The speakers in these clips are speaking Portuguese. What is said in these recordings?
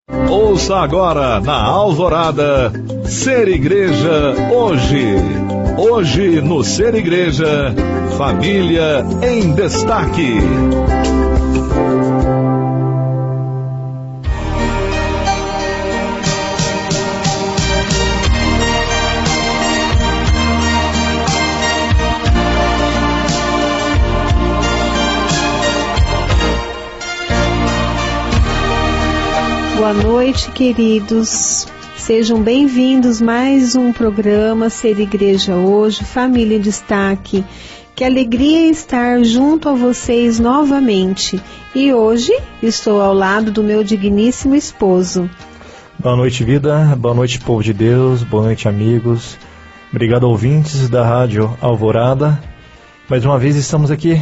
Ouça agora na Alvorada, Ser Igreja Hoje. Hoje no Ser Igreja, Família em Destaque. Boa noite, queridos. Sejam bem-vindos a mais um programa Ser Igreja Hoje, Família em Destaque. Que alegria estar junto a vocês novamente. E hoje estou ao lado do meu digníssimo esposo. Boa noite, vida. Boa noite, povo de Deus. Boa noite, amigos. Obrigado, ouvintes da Rádio Alvorada. Mais uma vez estamos aqui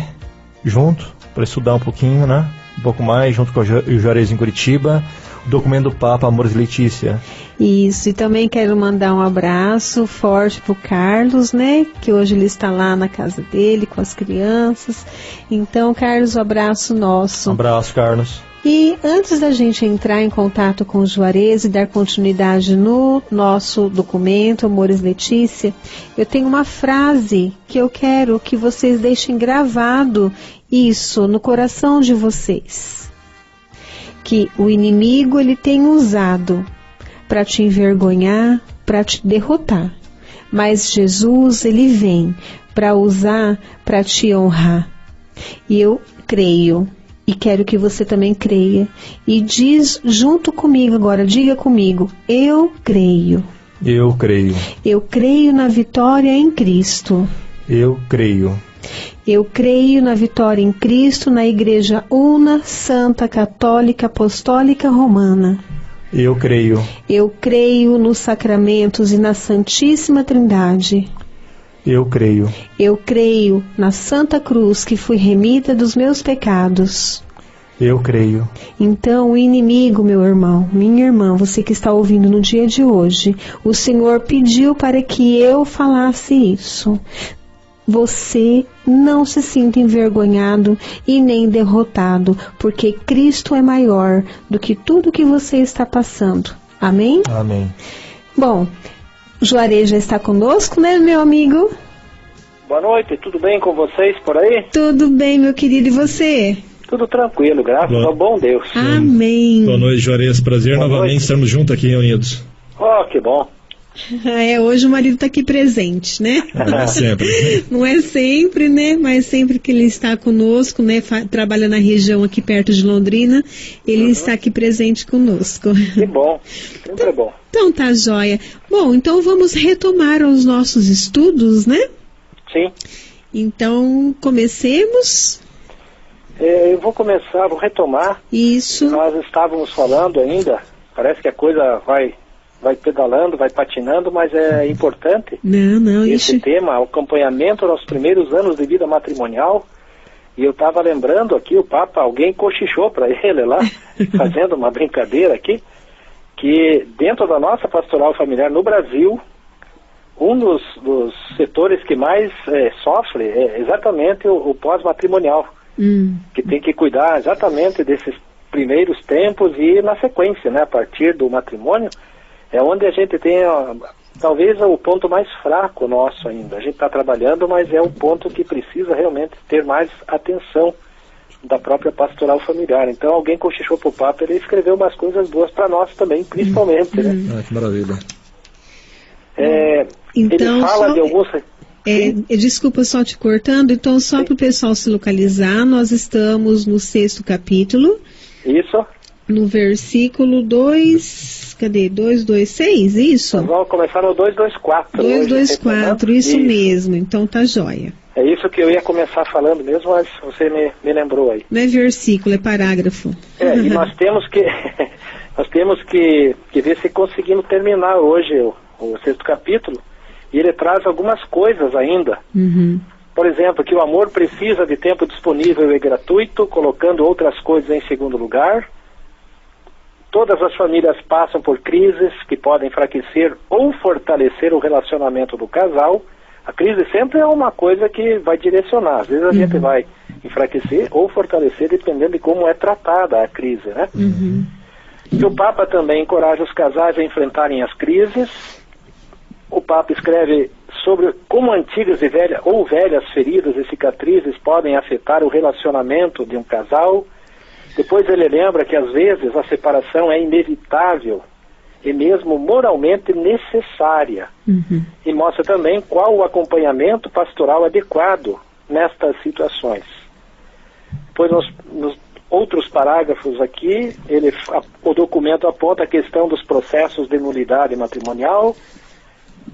juntos para estudar um pouquinho, né? Um pouco mais, junto com o Juarez em Curitiba. O documento do Papa Amores Letícia. Isso, e também quero mandar um abraço forte pro Carlos, né? Que hoje ele está lá na casa dele com as crianças. Então, Carlos, um abraço nosso. Um abraço, Carlos. E antes da gente entrar em contato com o Juarez e dar continuidade no nosso documento Amores Letícia, eu tenho uma frase que eu quero que vocês deixem gravado isso no coração de vocês. Que o inimigo ele tem usado para te envergonhar, para te derrotar. Mas Jesus ele vem para usar para te honrar. E eu creio e quero que você também creia. E diz junto comigo agora, diga comigo, eu creio. Eu creio. Eu creio na vitória em Cristo. Eu creio. Eu creio na vitória em Cristo, na Igreja Una, Santa, Católica, Apostólica, Romana. Eu creio. Eu creio nos sacramentos e na Santíssima Trindade. Eu creio. Eu creio na Santa Cruz que fui remida dos meus pecados. Eu creio. Então, o inimigo, meu irmão, minha irmã, você que está ouvindo no dia de hoje, o Senhor pediu para que eu falasse isso. Você não se sinta envergonhado e nem derrotado, porque Cristo é maior do que tudo que você está passando. Amém? Amém. Bom, Juarez já está conosco, né, meu amigo? Boa noite, tudo bem com vocês por aí? Tudo bem, meu querido, e você? Tudo tranquilo, graças ao bom Deus. Amém. Boa noite, Juarez. Prazer Boa novamente noite. estarmos juntos aqui reunidos. Oh, que bom. Hoje o marido está aqui presente, né? Sempre. Não é sempre, né? Mas sempre que ele está conosco, né? Trabalha na região aqui perto de Londrina, ele está aqui presente conosco. Que bom, sempre é bom. Então tá joia. Bom, então vamos retomar os nossos estudos, né? Sim. Então, comecemos. Eu vou retomar. Isso. Nós estávamos falando ainda, parece que a coisa vai pedalando, vai patinando, mas é importante. Não, esse isso. tema, o acompanhamento nos primeiros anos de vida matrimonial. E eu estava lembrando aqui, o Papa, alguém cochichou para ele lá, fazendo uma brincadeira aqui, que dentro da nossa pastoral familiar no Brasil, um dos setores que mais sofre é exatamente o pós-matrimonial, que tem que cuidar exatamente desses primeiros tempos e na sequência, né, a partir do matrimônio, é onde a gente tem talvez o ponto mais fraco nosso ainda. A gente está trabalhando, mas é um ponto que precisa realmente ter mais atenção da própria pastoral familiar. Então alguém cochichou para o Papa, ele escreveu umas coisas boas para nós também, principalmente, né? Que maravilha. Então, ele fala de alguns... desculpa só te cortando, então só para o pessoal se localizar, nós estamos no 6º capítulo. Isso. No versículo 226, isso? Nós vamos começar no 224. 224, isso mesmo, então tá joia. É isso que eu ia começar falando mesmo, mas você me lembrou aí. Não é versículo, é parágrafo. E nós temos que ver se conseguimos terminar hoje o 6º capítulo, e ele traz algumas coisas ainda. Por exemplo, que o amor precisa de tempo disponível e gratuito, colocando outras coisas em segundo lugar. Todas as famílias passam por crises que podem enfraquecer ou fortalecer o relacionamento do casal. A crise sempre é uma coisa que vai direcionar. Às vezes a gente vai enfraquecer ou fortalecer, dependendo de como é tratada a crise, né? E o Papa também encoraja os casais a enfrentarem as crises. O Papa escreve sobre como antigas e velhas feridas e cicatrizes podem afetar o relacionamento de um casal. Depois ele lembra que às vezes a separação é inevitável e mesmo moralmente necessária. E mostra também qual o acompanhamento pastoral adequado nestas situações. Depois nos outros parágrafos aqui, o documento aponta a questão dos processos de nulidade matrimonial,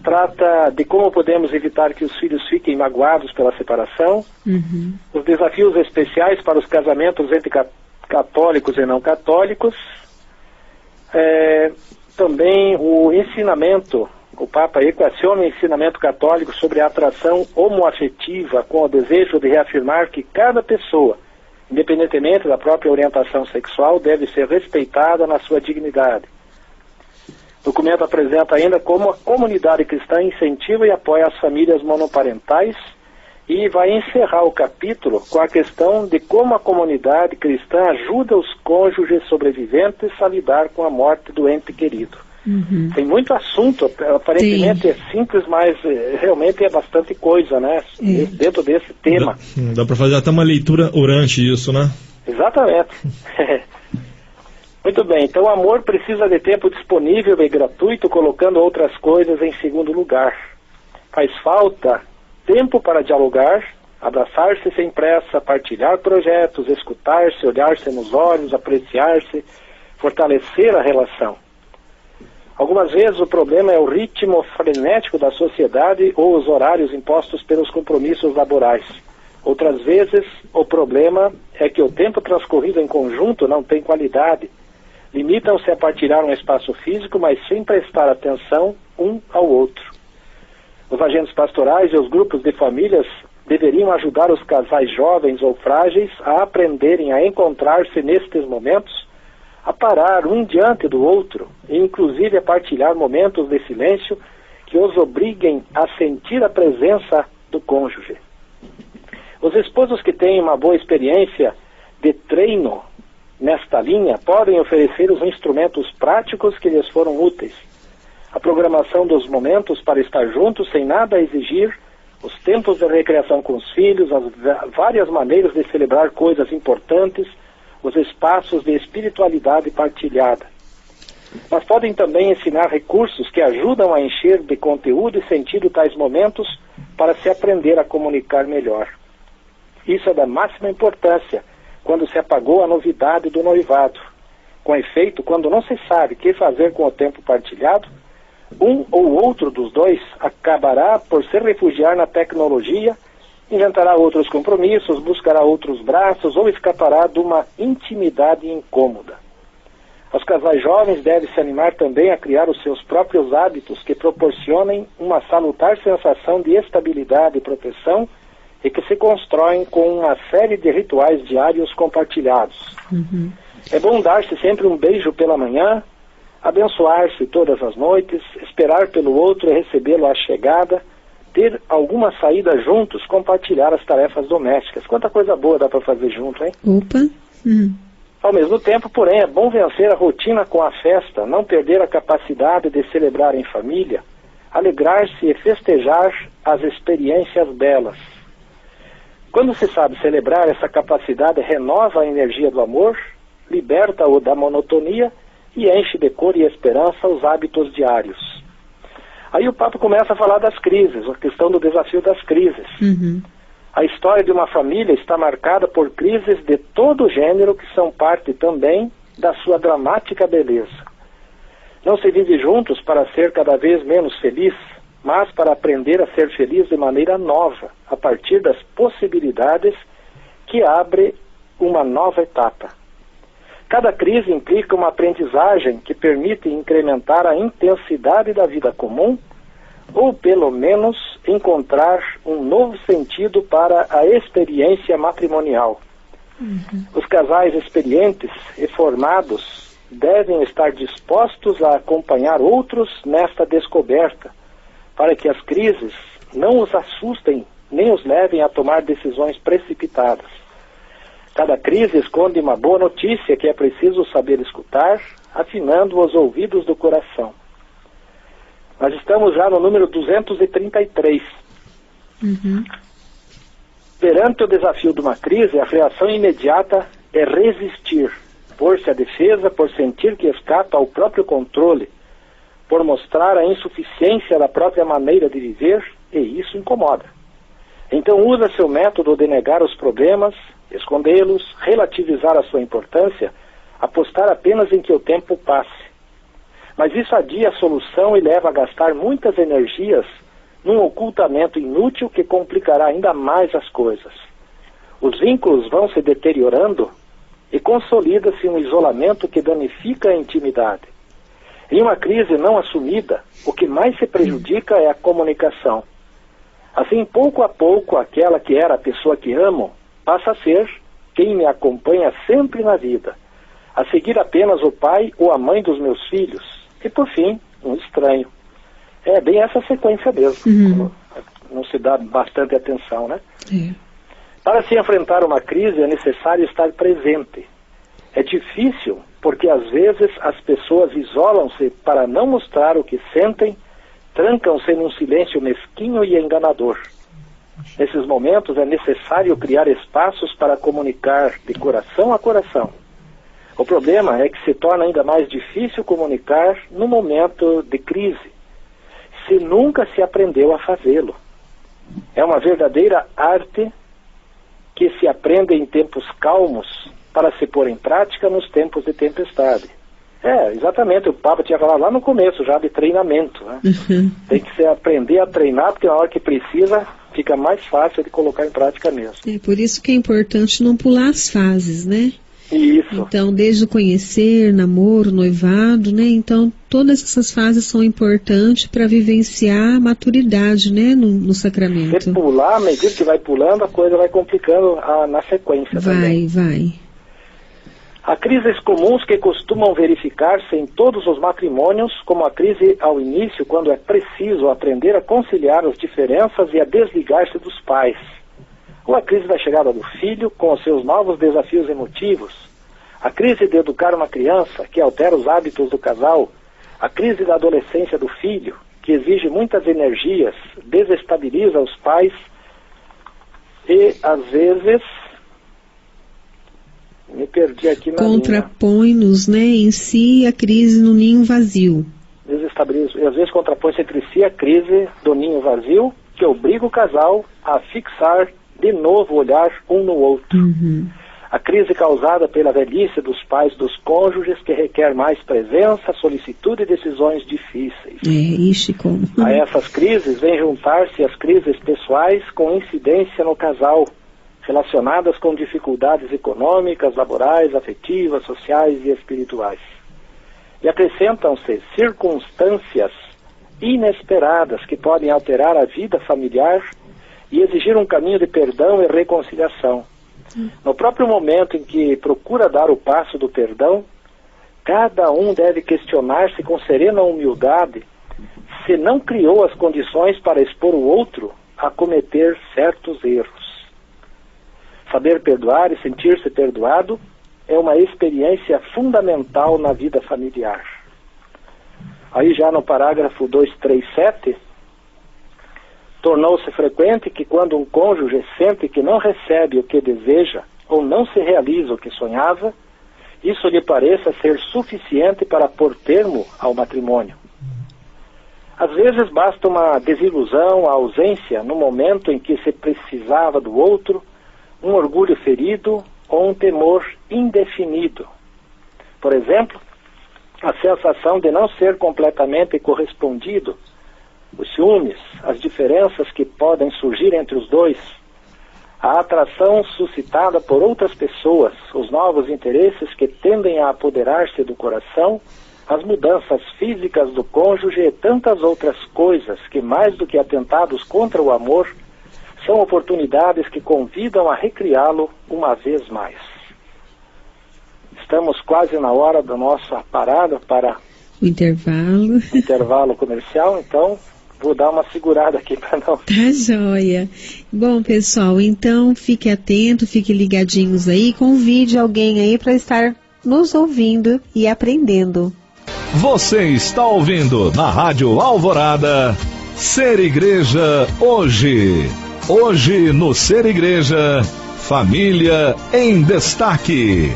trata de como podemos evitar que os filhos fiquem magoados pela separação, os desafios especiais para os casamentos entre católicos e não católicos, também o ensinamento, o Papa equaciona o ensinamento católico sobre a atração homoafetiva com o desejo de reafirmar que cada pessoa, independentemente da própria orientação sexual, deve ser respeitada na sua dignidade. O documento apresenta ainda como a comunidade cristã incentiva e apoia as famílias monoparentais e vai encerrar o capítulo com a questão de como a comunidade cristã ajuda os cônjuges sobreviventes a lidar com a morte do ente querido. Tem muito assunto, aparentemente é simples, mas realmente é bastante coisa, né? Dentro desse tema. Dá para fazer até uma leitura orante isso, né? Exatamente. Muito bem, então o amor precisa de tempo disponível e gratuito, colocando outras coisas em segundo lugar. Faz falta tempo para dialogar, abraçar-se sem pressa, partilhar projetos, escutar-se, olhar-se nos olhos, apreciar-se, fortalecer a relação. Algumas vezes o problema é o ritmo frenético da sociedade ou os horários impostos pelos compromissos laborais. Outras vezes o problema é que o tempo transcorrido em conjunto não tem qualidade. Limitam-se a partilhar um espaço físico, mas sem prestar atenção um ao outro. Os agentes pastorais e os grupos de famílias deveriam ajudar os casais jovens ou frágeis a aprenderem a encontrar-se nestes momentos, a parar um diante do outro e inclusive a partilhar momentos de silêncio que os obriguem a sentir a presença do cônjuge. Os esposos que têm uma boa experiência de treino nesta linha podem oferecer os instrumentos práticos que lhes foram úteis. A programação dos momentos para estar juntos sem nada a exigir, os tempos de recreação com os filhos, as várias maneiras de celebrar coisas importantes, os espaços de espiritualidade partilhada. Mas podem também ensinar recursos que ajudam a encher de conteúdo e sentido tais momentos para se aprender a comunicar melhor. Isso é da máxima importância quando se apagou a novidade do noivado. Com efeito, quando não se sabe o que fazer com o tempo partilhado, um ou outro dos dois acabará por se refugiar na tecnologia, inventará outros compromissos, buscará outros braços ou escapará de uma intimidade incômoda. Os casais jovens devem se animar também a criar os seus próprios hábitos que proporcionem uma salutar sensação de estabilidade e proteção e que se constroem com uma série de rituais diários compartilhados. É bom dar-se sempre um beijo pela manhã, abençoar-se todas as noites, esperar pelo outro e recebê-lo à chegada, ter alguma saída juntos, compartilhar as tarefas domésticas. Quanta coisa boa dá para fazer junto, hein? Ao mesmo tempo, porém, é bom vencer a rotina com a festa, não perder a capacidade de celebrar em família, alegrar-se e festejar as experiências belas. Quando se sabe celebrar, essa capacidade renova a energia do amor, liberta-o da monotonia e enche de cor e esperança os hábitos diários. Aí o Papa começa a falar das crises, a questão do desafio das crises. A história de uma família está marcada por crises de todo gênero que são parte também da sua dramática beleza. Não se vive juntos para ser cada vez menos feliz, mas para aprender a ser feliz de maneira nova, a partir das possibilidades que abre uma nova etapa. Cada crise implica uma aprendizagem que permite incrementar a intensidade da vida comum, ou pelo menos encontrar um novo sentido para a experiência matrimonial. Os casais experientes e formados devem estar dispostos a acompanhar outros nesta descoberta, para que as crises não os assustem nem os levem a tomar decisões precipitadas. Cada crise esconde uma boa notícia que é preciso saber escutar, afinando os ouvidos do coração. Nós estamos já no número 233. Perante o desafio de uma crise, a reação imediata é resistir, pôr-se à defesa, por sentir que escapa ao próprio controle, por mostrar a insuficiência da própria maneira de viver, e isso incomoda. Então usa seu método de negar os problemas, escondê-los, relativizar a sua importância, apostar apenas em que o tempo passe. Mas isso adia a solução e leva a gastar muitas energias num ocultamento inútil que complicará ainda mais as coisas. Os vínculos vão se deteriorando e consolida-se um isolamento que danifica a intimidade. Em uma crise não assumida, o que mais se prejudica é a comunicação. Assim, pouco a pouco, aquela que era a pessoa que amo passa a ser quem me acompanha sempre na vida, a seguir apenas o pai ou a mãe dos meus filhos, e por fim, um estranho. É bem essa sequência mesmo, não se dá bastante atenção, né? Para se enfrentar uma crise é necessário estar presente. É difícil porque às vezes as pessoas isolam-se para não mostrar o que sentem, trancam-se num silêncio mesquinho e enganador. Nesses momentos é necessário criar espaços para comunicar de coração a coração. O problema é que se torna ainda mais difícil comunicar no momento de crise, se nunca se aprendeu a fazê-lo. É uma verdadeira arte que se aprende em tempos calmos para se pôr em prática nos tempos de tempestade. Exatamente, o Papa tinha falado lá no começo já de treinamento, né? Tem que se aprender a treinar, porque na hora que precisa fica mais fácil de colocar em prática mesmo. É por isso que é importante não pular as fases, né? Isso. Então, desde o conhecer, namoro, noivado, né? Então, todas essas fases são importantes para vivenciar a maturidade, né? No sacramento. Se pular, à medida que vai pulando, a coisa vai complicando na sequência também. Vai. Há crises comuns que costumam verificar-se em todos os matrimônios, como a crise ao início, quando é preciso aprender a conciliar as diferenças e a desligar-se dos pais. Ou a crise da chegada do filho, com os seus novos desafios emotivos. A crise de educar uma criança, que altera os hábitos do casal. A crise da adolescência do filho, que exige muitas energias, desestabiliza os pais e, às vezes... Me perdi aqui na contrapõe-nos, né, em si a crise no ninho vazio. Desestabiliza. E às vezes contrapõe-se entre si a crise do ninho vazio, que obriga o casal a fixar de novo o olhar um no outro. A crise causada pela velhice dos pais dos cônjuges, que requer mais presença, solicitude e decisões difíceis. Como? A essas crises vem juntar-se as crises pessoais com incidência no casal, relacionadas com dificuldades econômicas, laborais, afetivas, sociais e espirituais. E acrescentam-se circunstâncias inesperadas que podem alterar a vida familiar e exigir um caminho de perdão e reconciliação. No próprio momento em que procura dar o passo do perdão, cada um deve questionar-se com serena humildade se não criou as condições para expor o outro a cometer certos erros. Saber perdoar e sentir-se perdoado é uma experiência fundamental na vida familiar. Aí já no parágrafo 237, tornou-se frequente que quando um cônjuge sente que não recebe o que deseja ou não se realiza o que sonhava, isso lhe pareça ser suficiente para pôr termo ao matrimônio. Às vezes basta uma desilusão, a ausência no momento em que se precisava do outro, um orgulho ferido ou um temor indefinido. Por exemplo, a sensação de não ser completamente correspondido, os ciúmes, as diferenças que podem surgir entre os dois, a atração suscitada por outras pessoas, os novos interesses que tendem a apoderar-se do coração, as mudanças físicas do cônjuge e tantas outras coisas que, mais do que atentados contra o amor, são oportunidades que convidam a recriá-lo uma vez mais. Estamos quase na hora da nossa parada para o intervalo comercial, então vou dar uma segurada aqui para não... Tá joia. Bom, pessoal, então fique atento, fique ligadinhos aí, convide alguém aí para estar nos ouvindo e aprendendo. Você está ouvindo na Rádio Alvorada, Ser Igreja Hoje. Hoje no Ser Igreja, Família em Destaque.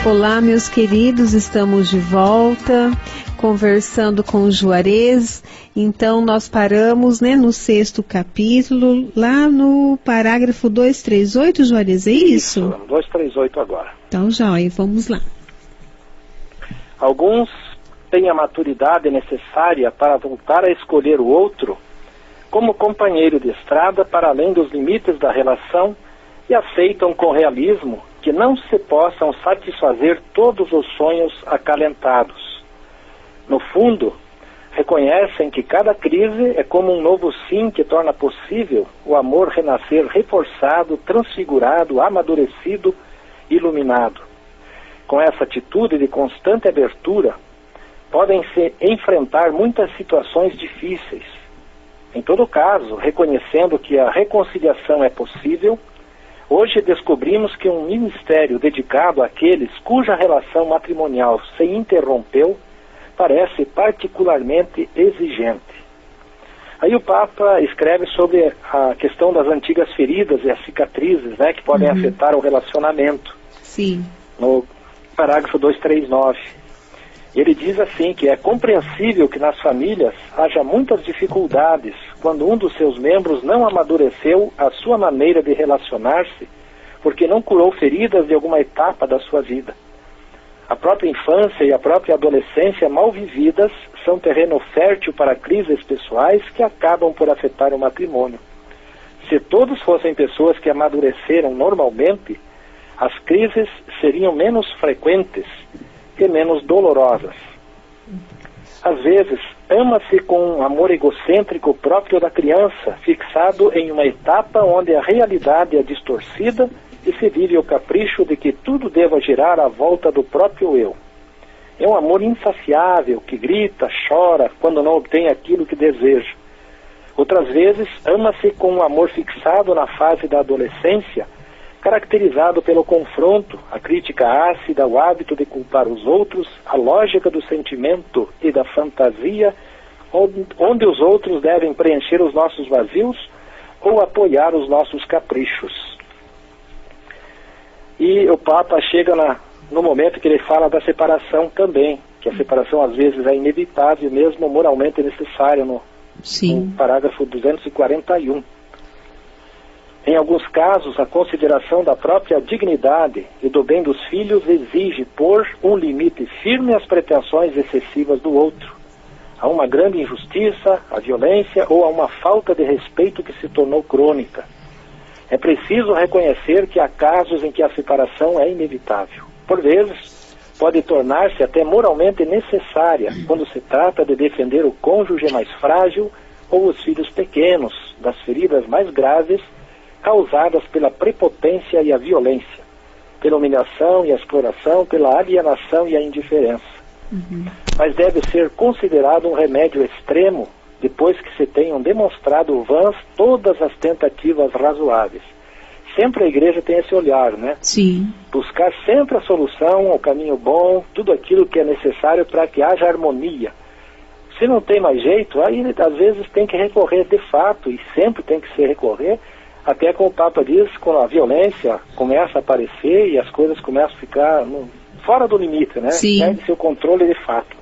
Olá, meus queridos, estamos de volta, conversando com o Juarez. Então, nós paramos, né, no 6º capítulo, lá no parágrafo 238, Juarez, é isso? 238 agora. Então, joia, vamos lá. Alguns têm a maturidade necessária para voltar a escolher o outro como companheiro de estrada para além dos limites da relação e aceitam com realismo que não se possam satisfazer todos os sonhos acalentados. No fundo, reconhecem que cada crise é como um novo sim que torna possível o amor renascer reforçado, transfigurado, amadurecido, iluminado. Com essa atitude de constante abertura, podem se enfrentar muitas situações difíceis. Em todo caso, reconhecendo que a reconciliação é possível, hoje descobrimos que um ministério dedicado àqueles cuja relação matrimonial se interrompeu parece particularmente exigente. Aí o Papa escreve sobre a questão das antigas feridas e as cicatrizes, né, que podem afetar o relacionamento. Sim. No parágrafo 239. Ele diz assim que é compreensível que nas famílias haja muitas dificuldades quando um dos seus membros não amadureceu a sua maneira de relacionar-se, porque não curou feridas de alguma etapa da sua vida. A própria infância e a própria adolescência mal vividas são terreno fértil para crises pessoais que acabam por afetar o matrimônio. Se todos fossem pessoas que amadureceram normalmente, as crises seriam menos frequentes e menos dolorosas. Às vezes, ama-se com um amor egocêntrico próprio da criança, fixado em uma etapa onde a realidade é distorcida e se vive o capricho de que tudo deva girar à volta do próprio eu. É um amor insaciável, que grita, chora, quando não obtém aquilo que deseja. Outras vezes, ama-se com um amor fixado na fase da adolescência, caracterizado pelo confronto, a crítica ácida, o hábito de culpar os outros, a lógica do sentimento e da fantasia, onde os outros devem preencher os nossos vazios ou apoiar os nossos caprichos. E o Papa chega no momento que ele fala da separação também, que a separação às vezes é inevitável, mesmo moralmente necessária, no parágrafo 241. Em alguns casos, a consideração da própria dignidade e do bem dos filhos exige pôr um limite firme às pretensões excessivas do outro, a uma grande injustiça, a violência ou a uma falta de respeito que se tornou crônica. É preciso reconhecer que há casos em que a separação é inevitável. Por vezes, pode tornar-se até moralmente necessária quando se trata de defender o cônjuge mais frágil ou os filhos pequenos das feridas mais graves causadas pela prepotência e a violência, pela humilhação e a exploração, pela alienação e a indiferença. Mas deve ser considerado um remédio extremo depois que se tenham demonstrado vãs todas as tentativas razoáveis. Sempre a igreja tem esse olhar, né? Sim. Buscar sempre a solução, o caminho bom, tudo aquilo que é necessário para que haja harmonia. Se não tem mais jeito, aí às vezes tem que recorrer de fato, e sempre tem que se recorrer, até como o Papa diz, quando a violência começa a aparecer e as coisas começam a ficar fora do limite, né? Sim. Perde seu controle de fato.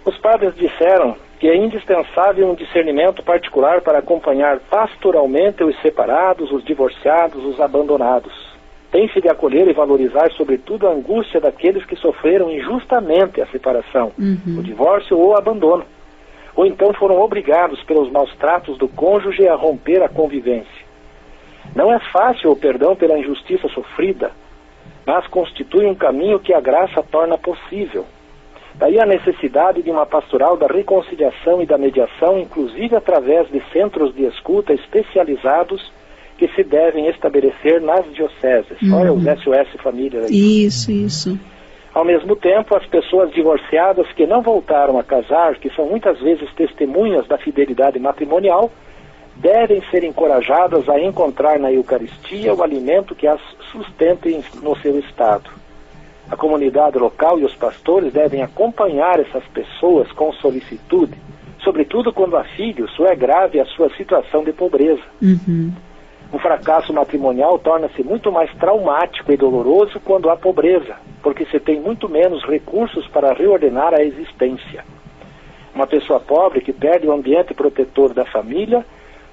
Os padres disseram que é indispensável um discernimento particular para acompanhar pastoralmente os separados, os divorciados, os abandonados. Tem-se de acolher e valorizar, sobretudo, a angústia daqueles que sofreram injustamente a separação, o divórcio ou o abandono, ou então foram obrigados pelos maus tratos do cônjuge a romper a convivência. Não é fácil o perdão pela injustiça sofrida, mas constitui um caminho que a graça torna possível. Daí a necessidade de uma pastoral da reconciliação e da mediação, inclusive através de centros de escuta especializados que se devem estabelecer nas dioceses. Olha os SOS Família aí. Isso. Ao mesmo tempo, as pessoas divorciadas que não voltaram a casar, que são muitas vezes testemunhas da fidelidade matrimonial, devem ser encorajadas a encontrar na Eucaristia o alimento que as sustente no seu estado. A comunidade local e os pastores devem acompanhar essas pessoas com solicitude, sobretudo quando há filhos ou é grave a sua situação de pobreza. Um fracasso matrimonial torna-se muito mais traumático e doloroso quando há pobreza, porque se tem muito menos recursos para reordenar a existência. Uma pessoa pobre que perde o ambiente protetor da família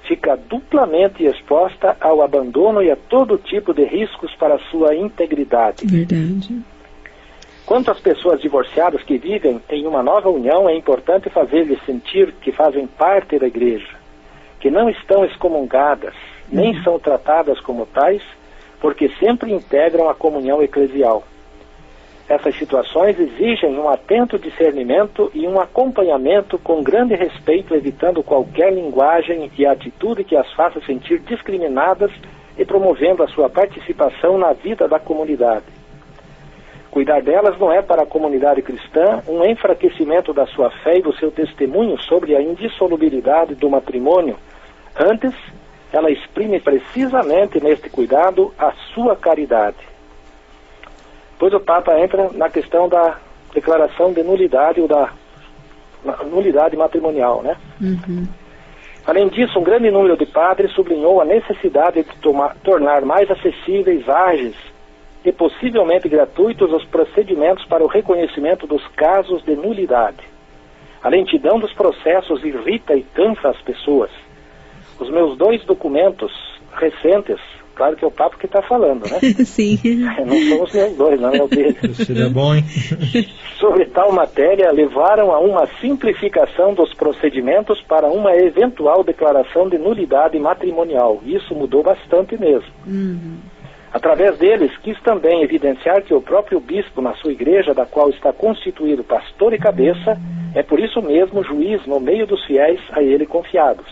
fica duplamente exposta ao abandono e a todo tipo de riscos para a sua integridade. Verdade. Quanto às pessoas divorciadas que vivem em uma nova união, é importante fazer-lhes sentir que fazem parte da igreja, que não estão excomungadas, nem são tratadas como tais, porque sempre integram a comunhão eclesial. Essas situações exigem um atento discernimento e um acompanhamento com grande respeito, evitando qualquer linguagem e atitude que as faça sentir discriminadas e promovendo a sua participação na vida da comunidade. Cuidar delas não é para a comunidade cristã um enfraquecimento da sua fé e do seu testemunho sobre a indissolubilidade do matrimônio. Antes, ela exprime precisamente neste cuidado a sua caridade. Depois o Papa entra na questão da declaração de nulidade ou da nulidade matrimonial, né? Além disso, um grande número de padres sublinhou a necessidade de tornar mais acessíveis, ágeis e possivelmente gratuitos os procedimentos para o reconhecimento dos casos de nulidade. A lentidão dos processos irrita e cansa as pessoas. Os meus 2 documentos recentes, claro que é o Papa que está falando, né? Sim. Não são os meus 2, não é o dele. Seria bom, hein? Sobre tal matéria, levaram a uma simplificação dos procedimentos para uma eventual declaração de nulidade matrimonial. Isso mudou bastante mesmo. Através deles, quis também evidenciar que o próprio bispo na sua igreja, da qual está constituído pastor e cabeça, é por isso mesmo juiz no meio dos fiéis a ele confiados.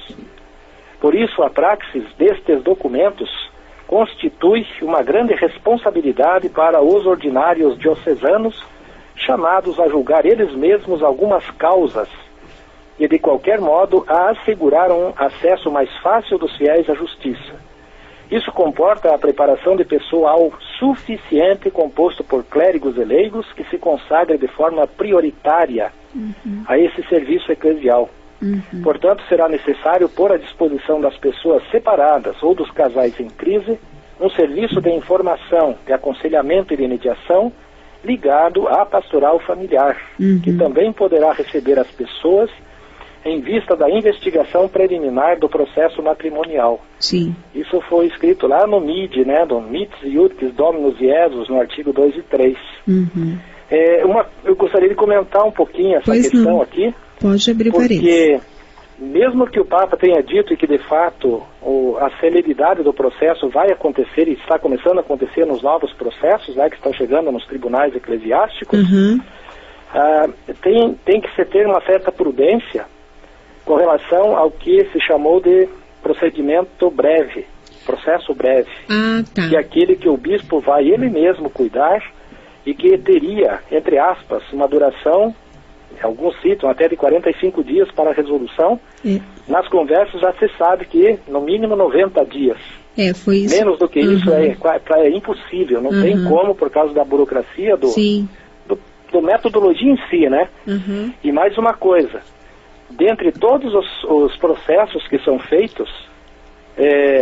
Por isso, a praxis destes documentos constitui uma grande responsabilidade para os ordinários diocesanos, chamados a julgar eles mesmos algumas causas e, de qualquer modo, a assegurar um acesso mais fácil dos fiéis à justiça. Isso comporta a preparação de pessoal suficiente composto por clérigos e leigos que se consagra de forma prioritária a esse serviço eclesial. Portanto, será necessário pôr à disposição das pessoas separadas ou dos casais em crise um serviço de informação, de aconselhamento e de mediação ligado à pastoral familiar, que também poderá receber as pessoas em vista da investigação preliminar do processo matrimonial. Sim. Isso foi escrito lá no MID, né, do Mites Iudicis Dominus Jesus, no artigo 2 e 3. Eu gostaria de comentar um pouquinho essa questão aqui. Pode abrir porque parênteses. Mesmo que o Papa tenha dito e que de fato a celeridade do processo vai acontecer e está começando a acontecer nos novos processos, né, que estão chegando nos tribunais eclesiásticos, tem que se ter uma certa prudência com relação ao que se chamou de procedimento breve, processo breve, que é aquele que o bispo vai ele mesmo cuidar e que teria, entre aspas, uma duração, alguns citam até de 45 dias para a resolução. Nas conversas já se sabe que no mínimo 90 dias. Foi isso. Menos do que isso é impossível, não tem como por causa da burocracia do metodologia em si, né? E mais uma coisa, dentre todos os processos que são feitos,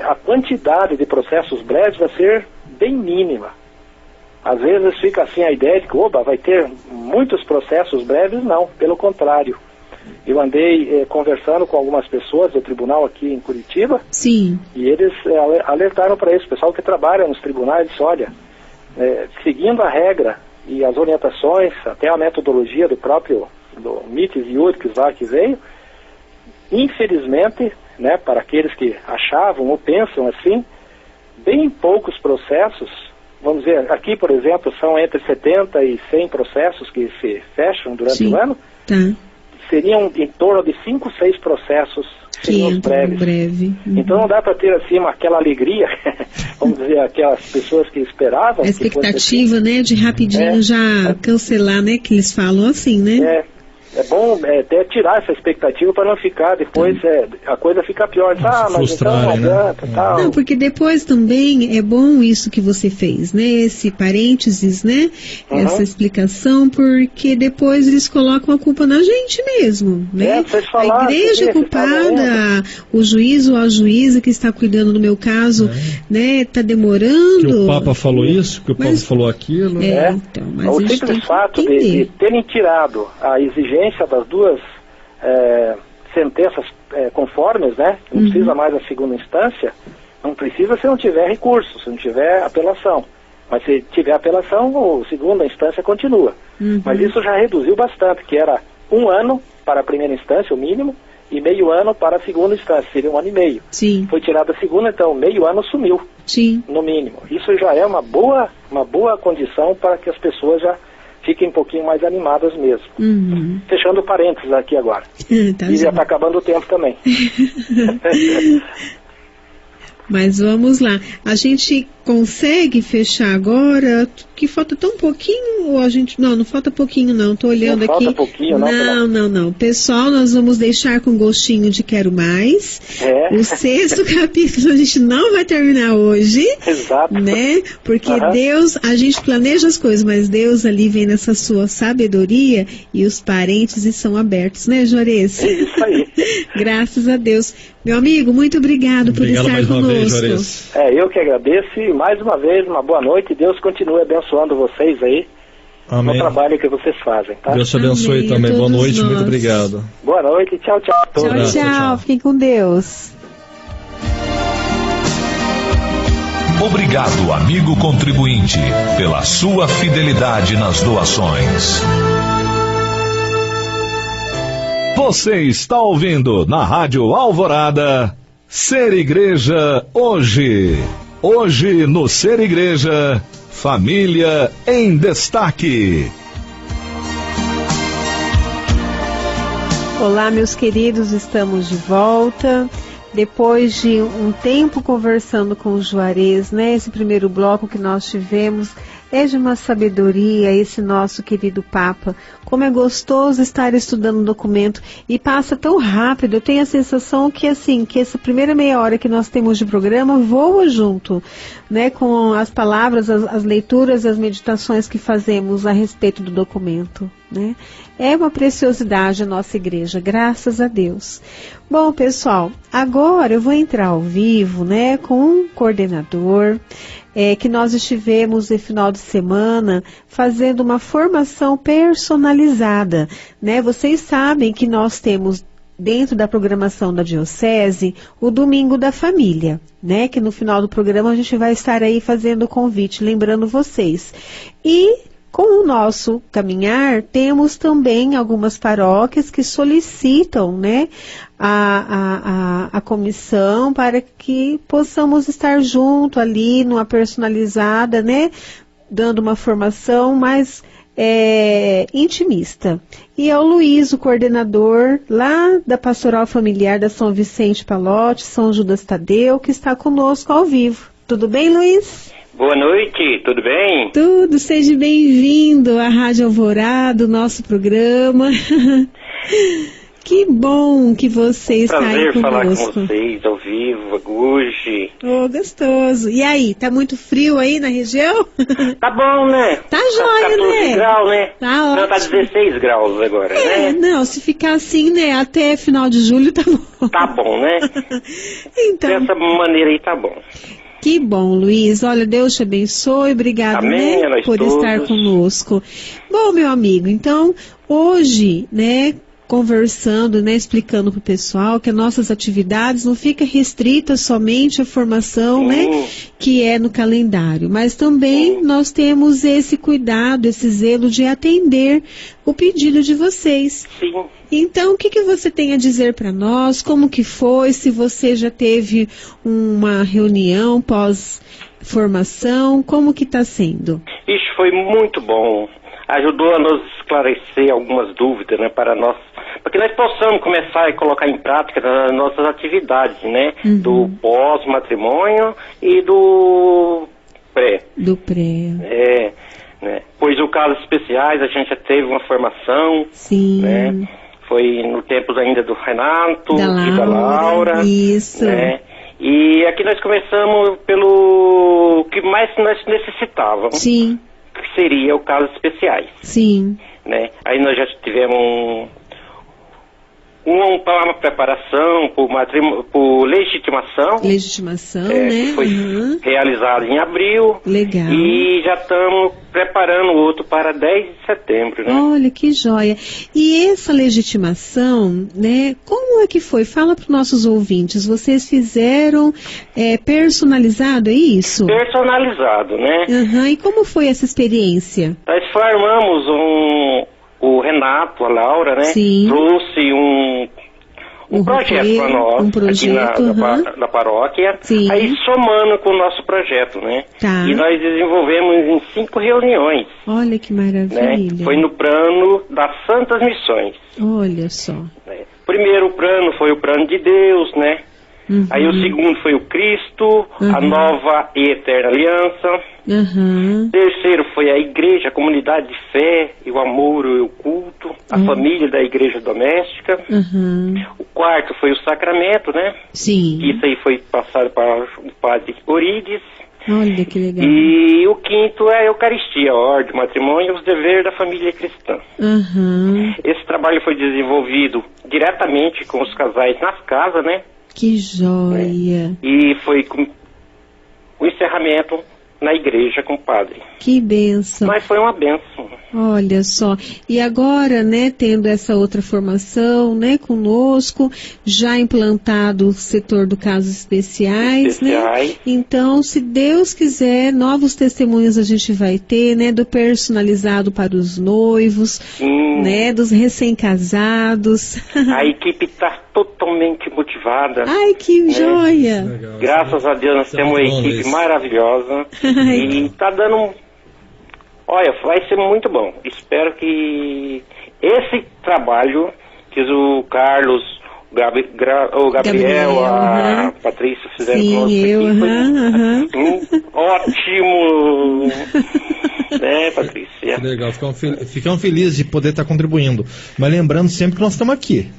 a quantidade de processos breves vai ser bem mínima. Às vezes fica assim a ideia de que vai ter muitos processos breves. Não, pelo contrário. Eu andei conversando com algumas pessoas do tribunal aqui em Curitiba. Sim. E eles alertaram para isso. O pessoal que trabalha nos tribunais disse, olha, seguindo a regra e as orientações, até a metodologia do próprio do Mites Iudicis lá que veio, infelizmente, né, para aqueles que achavam ou pensam assim, bem poucos processos, vamos dizer, aqui por exemplo, são entre 70 e 100 processos que se fecham durante o ano, seriam em torno de 5, 6 processos que seriam os breves. Breve. Então não dá para ter assim aquela alegria, vamos dizer, aquelas pessoas que esperavam. A expectativa, né, de rapidinho já cancelar, né, que eles falam assim, né? É bom até tirar essa expectativa para não ficar, depois a coisa fica pior. Mas então não adianta, tal. Não, porque depois também é bom isso que você fez, né? Esse parênteses, né? Essa explicação, porque depois eles colocam a culpa na gente mesmo, né? A igreja é culpada, o juiz ou a juíza que está cuidando do meu caso, né? Está demorando. Que o Papa falou isso, que o Papa falou aquilo. Então, mas o simples fato de terem tirado a exigência das duas sentenças conformes, né? Não precisa mais a segunda instância, não precisa se não tiver recurso, se não tiver apelação. Mas se tiver apelação, a segunda instância continua. Mas isso já reduziu bastante, que era 1 ano para a primeira instância, o mínimo, e meio ano para a segunda instância, seria 1 ano e meio. Sim. Foi tirada a segunda, então meio ano sumiu. Sim. No mínimo. Isso já é uma boa condição para que as pessoas já fiquem um pouquinho mais animadas mesmo. Fechando parênteses aqui agora. E já está acabando o tempo também. Mas vamos lá. A gente consegue fechar agora? Que falta tão pouquinho ou a gente... Não falta pouquinho não. Tô olhando aqui. Falta pouquinho, não. Pessoal, nós vamos deixar com gostinho de quero mais. O 6º capítulo a gente não vai terminar hoje. Exato. Né? Porque Deus, a gente planeja as coisas, mas Deus ali vem nessa sua sabedoria e os parênteses são abertos, né, Juarez? É isso aí. Graças a Deus. Meu amigo, muito obrigado por estar conosco. Eu que agradeço e mais uma vez uma boa noite. Deus continue abençoando vocês aí. Amém. No trabalho que vocês fazem, tá? Deus te abençoe também. Boa noite, muito obrigado. Boa noite, tchau a todos. Tchau. Fiquem com Deus. Obrigado, amigo contribuinte, pela sua fidelidade nas doações. Você está ouvindo na Rádio Alvorada, Ser Igreja Hoje. Hoje no Ser Igreja, Família em Destaque. Olá, meus queridos, estamos de volta. Depois de um tempo conversando com o Juarez, né? Esse primeiro bloco que nós tivemos é de uma sabedoria, esse nosso querido Papa. Como é gostoso estar estudando um documento e passa tão rápido. Eu tenho a sensação que que essa primeira meia hora que nós temos de programa voa junto, né? Com as palavras, as leituras, as meditações que fazemos a respeito do documento, né? É uma preciosidade a nossa igreja, graças a Deus. Bom, pessoal, agora eu vou entrar ao vivo, né, com um coordenador que nós estivemos no final de semana fazendo uma formação personalizada, né? Vocês sabem que nós temos dentro da programação da Diocese o Domingo da Família, né? Que no final do programa a gente vai estar aí fazendo o convite, lembrando vocês. E com o nosso caminhar, temos também algumas paróquias que solicitam, né, a comissão para que possamos estar junto ali, numa personalizada, né, dando uma formação mais intimista. E é o Luiz, o coordenador lá da Pastoral Familiar da São Vicente Palotti, São Judas Tadeu, que está conosco ao vivo. Tudo bem, Luiz? Boa noite, tudo bem? Tudo, seja bem-vindo à Rádio Alvorada, nosso programa. Que bom que você está aí conosco. Prazer falar com vocês ao vivo, hoje. Gostoso. E aí, tá muito frio aí na região? Tá bom, né? Tá jóia, 14 graus, né? Tá ótimo. Não, tá 16 graus agora, né? Não, se ficar assim, né, até final de julho tá bom. Tá bom, né? Então, dessa maneira aí tá bom. Que bom, Luiz. Olha, Deus te abençoe. Obrigado, Amém, né, por todos. estar conosco. Bom, meu amigo, então, hoje, né, conversando, né, explicando para o pessoal que as nossas atividades não ficam restritas somente à formação, né, que é no calendário, mas também nós temos esse cuidado, esse zelo de atender o pedido de vocês. Sim. Então, o que você tem a dizer para nós? Como que foi? Se você já teve uma reunião pós-formação, como que está sendo? Isso foi muito bom. Ajudou a nos esclarecer algumas dúvidas, né, para que nós possamos começar a colocar em prática as nossas atividades, né, do pós-matrimônio e do pré. Do pré. Né, pois o casos especiais a gente já teve uma formação, sim, né, foi no tempo ainda do Renato e da Laura. Isso. Né, e aqui nós começamos pelo que mais nós necessitávamos. Sim. Que seria o casos especiais. Sim. Né? Aí nós já tivemos uma preparação por legitimação. Legitimação, né? Que foi realizada em abril. Legal. E já estamos preparando outro para 10 de setembro, né? Olha, que joia. E essa legitimação, né? Como é que foi? Fala para os nossos ouvintes. Vocês fizeram personalizado, é isso? Personalizado, né? E como foi essa experiência? Nós formamos o Renato, a Laura, né? Sim. Trouxe um projeto para nós, aqui na paróquia. Sim. Aí somando com o nosso projeto, né? Tá. E nós desenvolvemos em 5 reuniões. Olha que maravilha. Né? Foi no plano das Santas Missões. Olha só. Né? Primeiro plano foi o plano de Deus, né? Aí o segundo foi o Cristo, a nova e eterna aliança. Terceiro foi a igreja, a comunidade de fé, e o amor e o culto, a família da igreja doméstica. O quarto foi o sacramento, né? Sim. Isso aí foi passado para o padre Orides. Olha que legal. E o quinto é a Eucaristia, a ordem, o matrimônio e os deveres da família cristã. Esse trabalho foi desenvolvido diretamente com os casais nas casas, né? Que joia! E foi com o encerramento na igreja com o padre. Que bênção! Mas foi uma bênção. Olha só, e agora, né, tendo essa outra formação, né, conosco, já implantado o setor do casos especiais, né? Então, se Deus quiser, novos testemunhos a gente vai ter, né, do personalizado para os noivos, né, dos recém-casados. A equipe está totalmente motivada. Ai, que joia! Legal. Graças a Deus nós temos uma equipe maravilhosa e está dando Olha, vai ser muito bom. Espero que esse trabalho que o Carlos, o Gabriel, a Patrícia fizeram conosco aqui foi ótimo. Né, Patrícia? Que legal, ficamos felizes de poder estar contribuindo. Mas lembrando sempre que nós estamos aqui.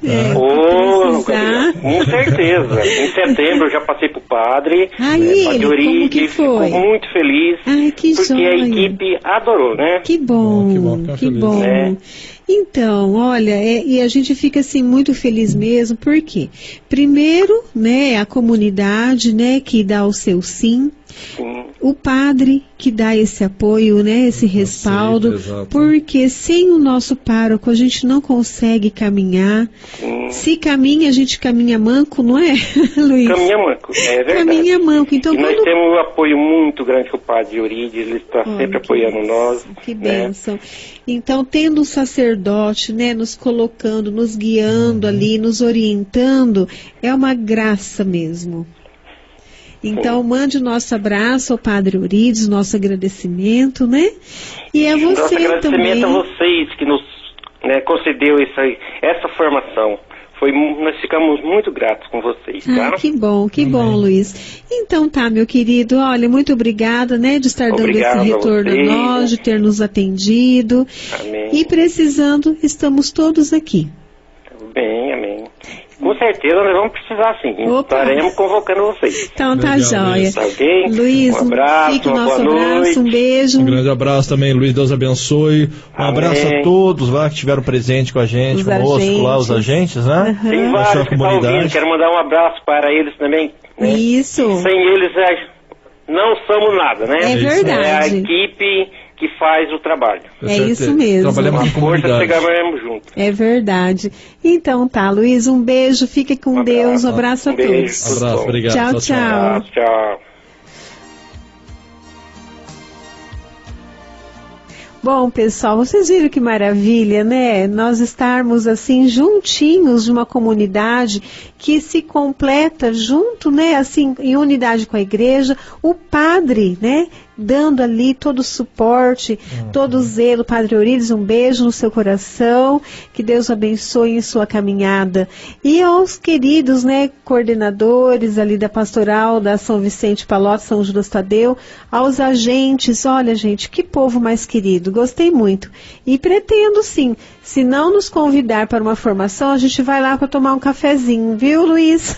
Com certeza. Em setembro eu já passei pro padre. Padre Orides, ficou muito feliz. Ai, que porque joia. A equipe adorou, né? Que bom, que bom. Né? Então, olha, e a gente fica assim muito feliz mesmo, porque primeiro, né, a comunidade, né, que dá o seu sim. O padre que dá esse apoio, né, esse respaldo, porque sem o nosso pároco a gente não consegue caminhar. Se caminha, a gente caminha manco, não é, Luiz? Caminha manco, é verdade. Caminha manco. Então, nós temos um apoio muito grande com o padre Orides, ele está sempre apoiando nós. Que bênção. Então, tendo um sacerdote, né, nos colocando, nos guiando ali, nos orientando, é uma graça mesmo. Então, mande o nosso abraço ao Padre Orides, nosso agradecimento, né? E a você também. Nosso agradecimento a vocês que nos concedeu essa formação. Nós ficamos muito gratos com vocês, tá? Que bom, Luiz. Então tá, meu querido, olha, muito obrigada, né, de estar dando esse retorno a nós, de ter nos atendido. Amém. E precisando, estamos todos aqui. Bem, amém. Com certeza nós vamos precisar sim. Estaremos convocando vocês. Então tá jóia. Tá ok? Luiz, um abraço, fique o uma nosso boa abraço, noite. um beijo. Um grande abraço também, Luiz, Deus abençoe. Um abraço a todos lá que estiveram presentes com a gente, conosco lá, os agentes, né? Tem vários que estão ouvindo, quero mandar um abraço para eles também. Né? Isso. Sem eles não somos nada, né? É verdade. É a equipe que faz o trabalho. É isso mesmo. Trabalhamos em comunidade. Trabalhamos juntos. É verdade. Então tá, Luiz, um beijo, fique com Deus, um abraço a todos. Abraço, obrigado. Tchau. Tchau. Bom, pessoal, vocês viram que maravilha, né? Nós estarmos assim juntinhos de uma comunidade que se completa junto, né? Assim, em unidade com a igreja. O padre, né? dando ali todo o suporte, todo o zelo. Padre Eurídice, um beijo no seu coração, que Deus abençoe em sua caminhada. E aos queridos, né, coordenadores ali da pastoral da São Vicente Pallotta, São Judas Tadeu, aos agentes, olha gente, que povo mais querido, gostei muito. E pretendo sim, se não nos convidar para uma formação, a gente vai lá para tomar um cafezinho, viu, Luiz?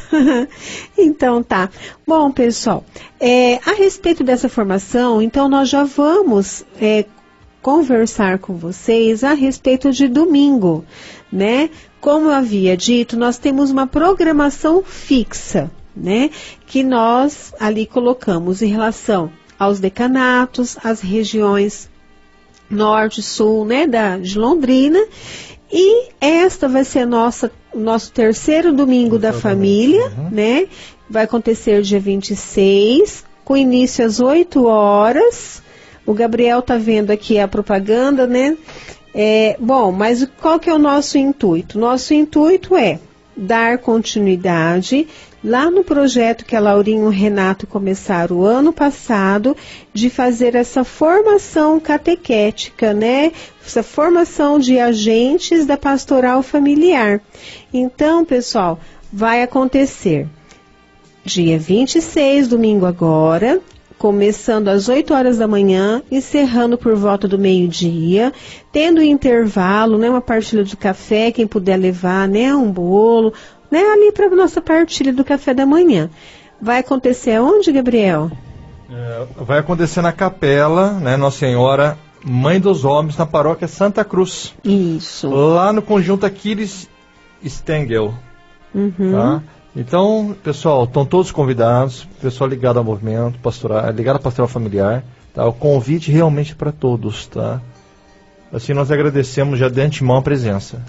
Então tá. Bom, pessoal, a respeito dessa formação, então nós já vamos conversar com vocês a respeito de domingo, né? Como eu havia dito, nós temos uma programação fixa, né? Que nós ali colocamos em relação aos decanatos, às regiões norte e sul, né, de Londrina. E esta vai ser o nosso terceiro domingo da família, né? Vai acontecer dia 26, com início às 8 horas. O Gabriel tá vendo aqui a propaganda, né? Bom, mas qual que é o nosso intuito? Nosso intuito é dar continuidade lá no projeto que a Laurinha e o Renato começaram o ano passado, de fazer essa formação catequética, né? Essa formação de agentes da pastoral familiar. Então, pessoal, vai acontecer dia 26, domingo agora, começando às 8 horas da manhã, encerrando por volta do meio-dia, tendo intervalo, né, uma partilha de café, quem puder levar, né, um bolo, né, ali para a nossa partilha do café da manhã. Vai acontecer onde, Gabriel? Vai acontecer na capela, né, Nossa Senhora Mãe dos Homens, na paróquia Santa Cruz. Isso. Lá no conjunto Aquiles Stengel. Tá? Então, pessoal, estão todos convidados, pessoal ligado ao movimento pastoral, ligado à pastoral familiar, tá? O convite realmente para todos, tá? Assim, nós agradecemos já de antemão a presença.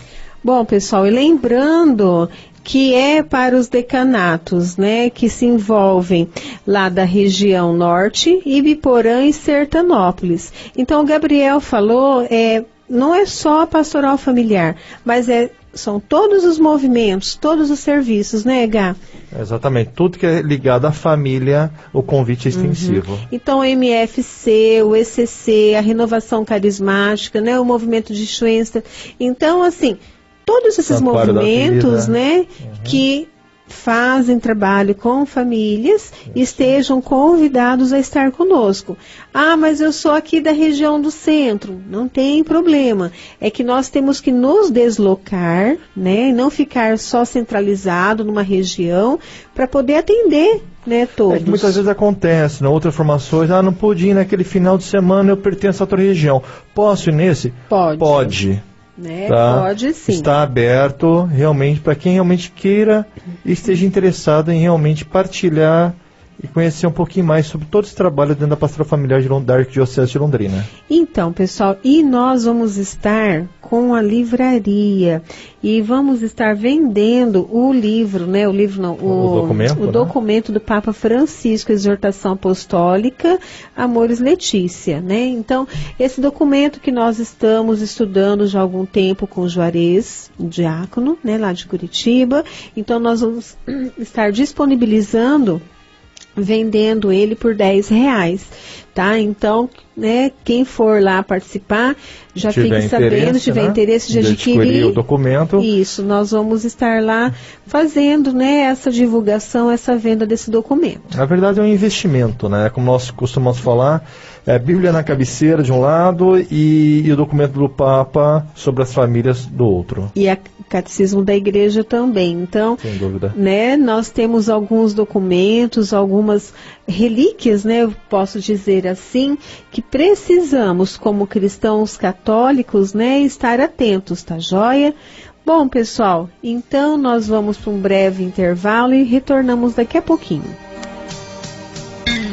Bom, pessoal, e lembrando que é para os decanatos, né, que se envolvem lá da região norte, Ibiporã e Sertanópolis. Então, o Gabriel falou, não é só a pastoral familiar, mas são todos os movimentos, todos os serviços, né, Gá? Exatamente, tudo que é ligado à família, o convite é extensivo. Então, o MFC, o ECC, a Renovação Carismática, né, o movimento de Schwenster. Então, assim, todos esses Santuário movimentos, né, que fazem trabalho com famílias, estejam convidados a estar conosco. Ah, mas eu sou aqui da região do centro. Não tem problema. É que nós temos que nos deslocar, né, e não ficar só centralizado numa região para poder atender, né, todos. Que muitas vezes acontece, na outras formações, não pude ir naquele final de semana, eu pertenço a outra região. Posso ir nesse? Pode. Pode. Né? Tá? Pode sim. Está aberto realmente para quem realmente queira e esteja interessado em realmente partilhar e conhecer um pouquinho mais sobre todo esse trabalho dentro da pastoral familiar da Arquidiocese de Londrina. Então, pessoal, e nós vamos estar com a livraria e vamos estar vendendo o livro, né? O livro não, o documento do Papa Francisco, Exortação Apostólica, Amoris Letícia, né? Então, esse documento que nós estamos estudando já há algum tempo com o Juarez, o diácono, né, lá de Curitiba. Então, nós vamos estar disponibilizando, vendendo ele por R$10, tá? Então, né, quem for lá participar, já fique sabendo, se tiver interesse de adquirir o documento. Isso, nós vamos estar lá fazendo, né, essa divulgação, essa venda desse documento. Na verdade é um investimento, né? Como nós costumamos falar, a Bíblia na cabeceira de um lado e o documento do Papa sobre as famílias do outro. E a Catecismo da Igreja também. Então, sem dúvida, né, nós temos alguns documentos, algumas relíquias, né, eu posso dizer assim, que precisamos, como cristãos católicos, né, estar atentos, tá joia? Bom, pessoal, então nós vamos para um breve intervalo e retornamos daqui a pouquinho.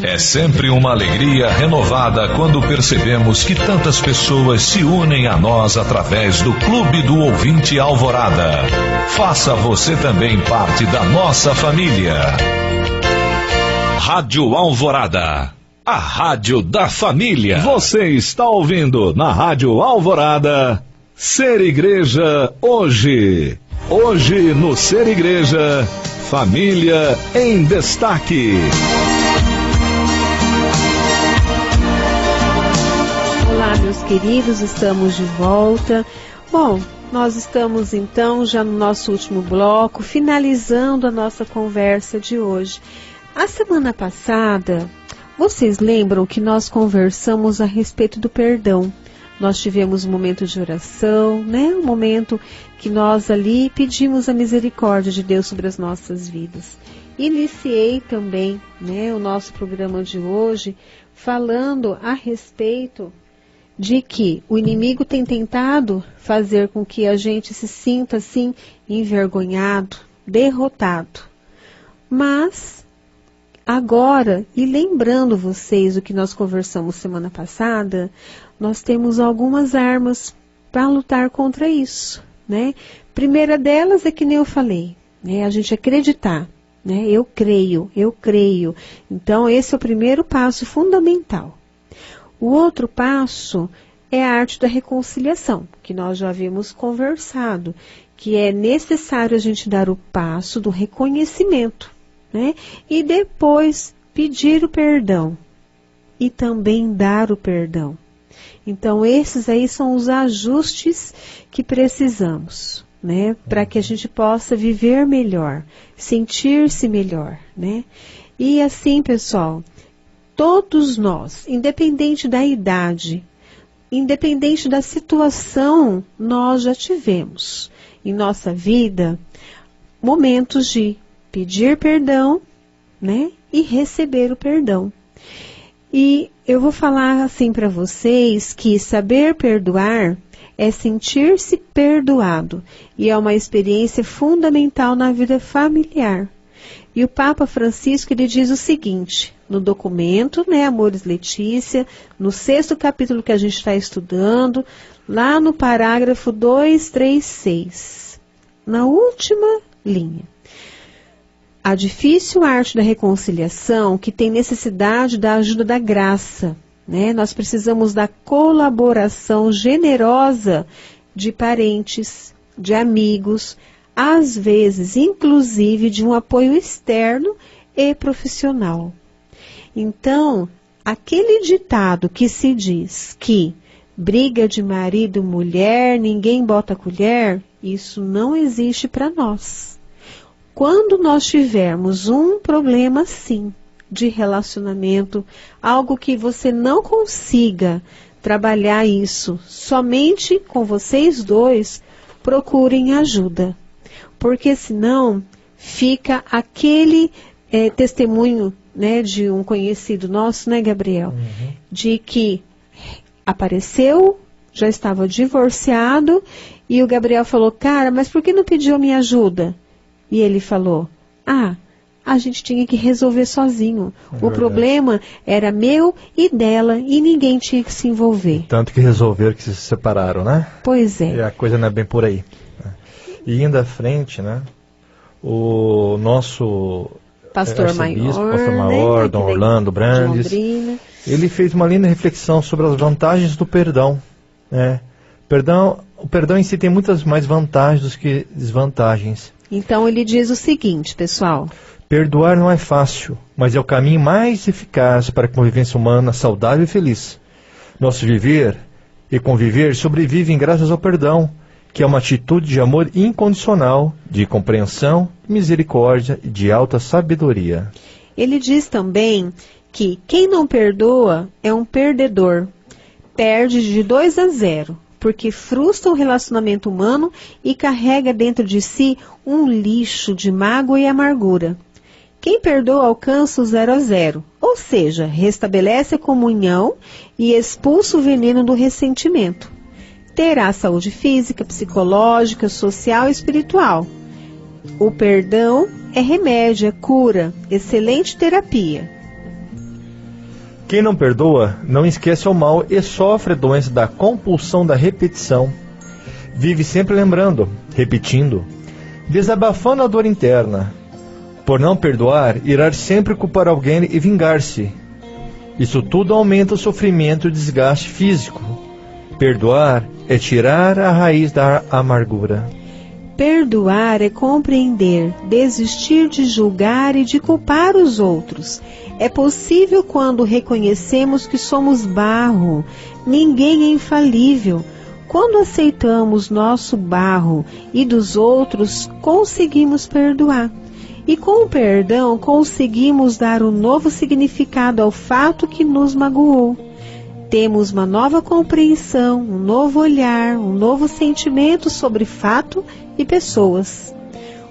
É sempre uma alegria renovada quando percebemos que tantas pessoas se unem a nós através do Clube do Ouvinte Alvorada. Faça você também parte da nossa família. Rádio Alvorada, a rádio da família. Você está ouvindo na Rádio Alvorada, Ser Igreja Hoje. Hoje no Ser Igreja, Família em Destaque. meus queridos, estamos de volta. Bom, nós estamos então já no nosso último bloco, finalizando a nossa conversa de hoje. A semana passada, vocês lembram que nós conversamos a respeito do perdão? Nós tivemos um momento de oração, né? Um momento que nós ali pedimos a misericórdia de Deus sobre as nossas vidas. Iniciei também, né, o nosso programa de hoje falando a respeito de que o inimigo tem tentado fazer com que a gente se sinta assim envergonhado, derrotado. Mas agora, e lembrando vocês o que nós conversamos semana passada, nós temos algumas armas para lutar contra isso, né? Primeira delas é que nem eu falei, né? A gente acreditar, né? Eu creio. Então esse é o primeiro passo fundamental. O outro passo é a arte da reconciliação, que nós já havíamos conversado, que é necessário a gente dar o passo do reconhecimento, né? E depois pedir o perdão e também dar o perdão. Então esses aí são os ajustes que precisamos, né? Para que a gente possa viver melhor, sentir-se melhor, né? E assim, pessoal, todos nós, independente da idade, independente da situação, nós já tivemos em nossa vida momentos de pedir perdão, né? E receber o perdão. E eu vou falar assim para vocês que saber perdoar é sentir-se perdoado e é uma experiência fundamental na vida familiar. E o Papa Francisco ele diz o seguinte, no documento, né, Amores Letícia, no 6º capítulo que a gente está estudando, lá no parágrafo 236, na última linha. A difícil arte da reconciliação que tem necessidade da ajuda da graça, né? Nós precisamos da colaboração generosa de parentes, de amigos, às vezes, inclusive, de um apoio externo e profissional. Então, aquele ditado que se diz que briga de marido e mulher, ninguém bota colher, isso não existe para nós. Quando nós tivermos um problema assim, de relacionamento, algo que você não consiga trabalhar isso somente com vocês dois, procurem ajuda. Porque senão fica aquele testemunho, né, de um conhecido nosso, né, Gabriel? De que apareceu, já estava divorciado, e o Gabriel falou, cara, mas por que não pediu minha ajuda? E ele falou, a gente tinha que resolver sozinho. O problema era meu e dela e ninguém tinha que se envolver. Tanto que resolveram que se separaram, né? Pois é. E a coisa não é bem por aí. E indo à frente, né? O nosso pastor maior, Dom Orlando Brandes, ele fez uma linda reflexão sobre as vantagens do perdão, né? O perdão em si tem muitas mais vantagens do que desvantagens. Então ele diz o seguinte, pessoal. Perdoar não é fácil, mas é o caminho mais eficaz para a convivência humana saudável e feliz. Nosso viver e conviver sobrevivem graças ao perdão, que é uma atitude de amor incondicional, de compreensão, misericórdia e de alta sabedoria. Ele diz também que quem não perdoa é um perdedor. Perde de 2-0. Porque frustra o relacionamento humano e carrega dentro de si um lixo de mágoa e amargura. Quem perdoa alcança o 0-0, ou seja, restabelece a comunhão e expulsa o veneno do ressentimento. Terá saúde física, psicológica, social e espiritual. O perdão é remédio, é cura, excelente terapia. Quem não perdoa, não esquece o mal e sofre a doença da compulsão da repetição. Vive sempre lembrando, repetindo, desabafando a dor interna. Por não perdoar, irá sempre culpar alguém e vingar-se. Isso tudo aumenta o sofrimento e o desgaste físico. Perdoar é tirar a raiz da amargura. Perdoar é compreender, desistir de julgar e de culpar os outros. É possível quando reconhecemos que somos barro. Ninguém é infalível. Quando aceitamos nosso barro e dos outros, conseguimos perdoar. E com o perdão, conseguimos dar um novo significado ao fato que nos magoou. Temos uma nova compreensão, um novo olhar, um novo sentimento sobre fato e pessoas.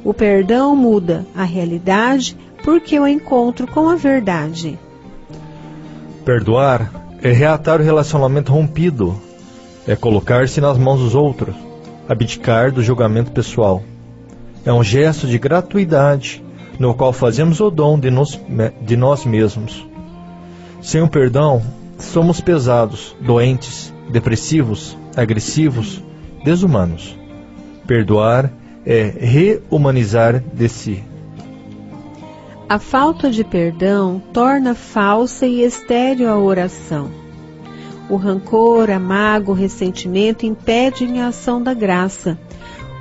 O perdão muda a realidade porque eu encontro com a verdade. Perdoar é reatar o relacionamento rompido. É colocar-se nas mãos dos outros, abdicar do julgamento pessoal. É um gesto de gratuidade, no qual fazemos o dom de nós mesmos. Sem o perdão, somos pesados, doentes, depressivos, agressivos, desumanos. Perdoar é rehumanizar de si. A falta de perdão torna falsa e estéril a oração. O rancor, a mágoa, o ressentimento impedem a ação da graça.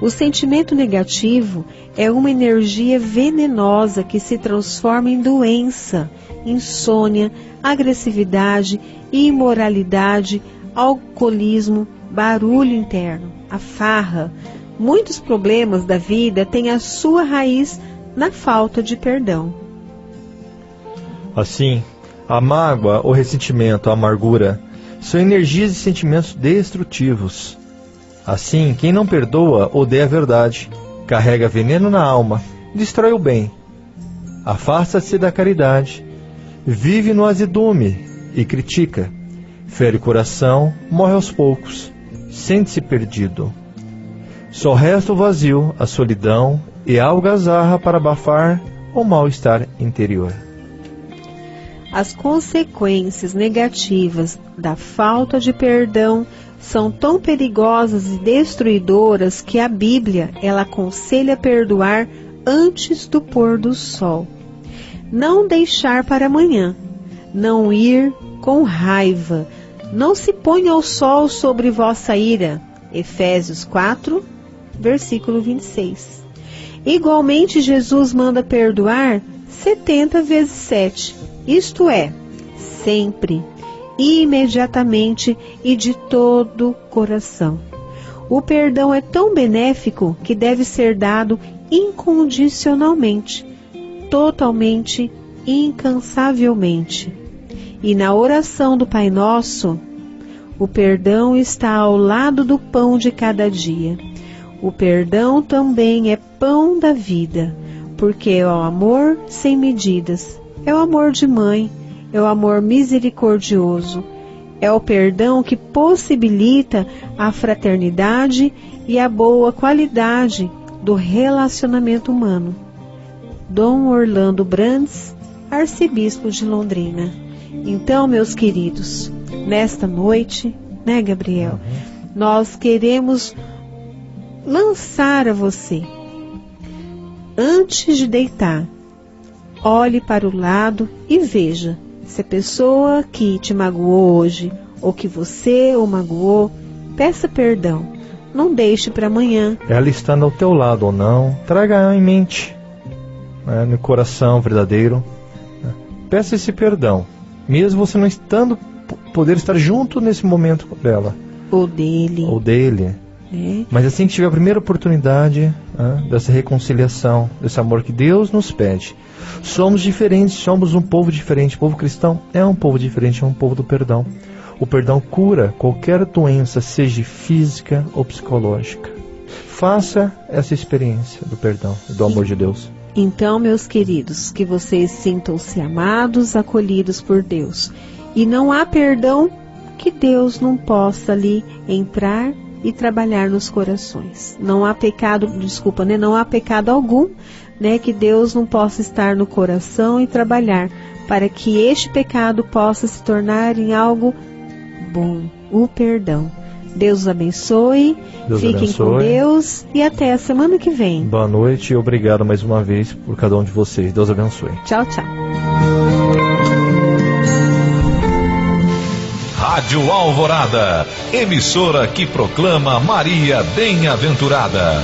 O sentimento negativo é uma energia venenosa que se transforma em doença, insônia, agressividade, imoralidade, alcoolismo, barulho interno, a farra. Muitos problemas da vida têm a sua raiz na falta de perdão. Assim, a mágoa, o ressentimento, a amargura são energias e sentimentos destrutivos. Assim, quem não perdoa odeia a verdade, carrega veneno na alma, destrói o bem, afasta-se da caridade, vive no azedume e critica, fere o coração, morre aos poucos, sente-se perdido. Só resta o vazio, a solidão e a algazarra para abafar o mal-estar interior. As consequências negativas da falta de perdão são tão perigosas e destruidoras que a Bíblia ela aconselha perdoar antes do pôr do sol. Não deixar para amanhã, não ir com raiva, não se ponha o sol sobre vossa ira. Efésios 4, versículo 26. Igualmente, Jesus manda perdoar 70 vezes 7, isto é, sempre, imediatamente e de todo o coração. O perdão é tão benéfico que deve ser dado incondicionalmente, totalmente, incansavelmente. E na oração do Pai Nosso, o perdão está ao lado do pão de cada dia. O perdão também é pão da vida, porque é o amor sem medidas, é o amor de mãe, é o amor misericordioso, é o perdão que possibilita a fraternidade e a boa qualidade do relacionamento humano. Dom Orlando Brandes, arcebispo de Londrina. Então, meus queridos, nesta noite, né, Gabriel, nós queremos lançar a você, antes de deitar, olhe para o lado e veja se a pessoa que te magoou hoje, ou que você o magoou, peça perdão. Não deixe para amanhã. Ela estando ao teu lado ou não, traga em mente, né, no coração verdadeiro, né, peça esse perdão, mesmo você não estando, poder estar junto nesse momento dela. Ou dele. Mas assim que tiver a primeira oportunidade, né, dessa reconciliação, desse amor que Deus nos pede. Somos diferentes, somos um povo diferente. O povo cristão é um povo diferente, é um povo do perdão. O perdão cura qualquer doença, seja física ou psicológica. Faça essa experiência do perdão e do amor de Deus. Então, meus queridos, que vocês sintam-se amados, acolhidos por Deus. E não há perdão que Deus não possa ali entrar e trabalhar nos corações. Não há pecado, não há pecado algum, que Deus não possa estar no coração e trabalhar para que este pecado possa se tornar em algo bom, o perdão. Deus os abençoe, fiquem com Deus e até a semana que vem. Boa noite e obrigado mais uma vez por cada um de vocês. Deus abençoe. Tchau, tchau. Rádio Alvorada, emissora que proclama Maria Bem-aventurada.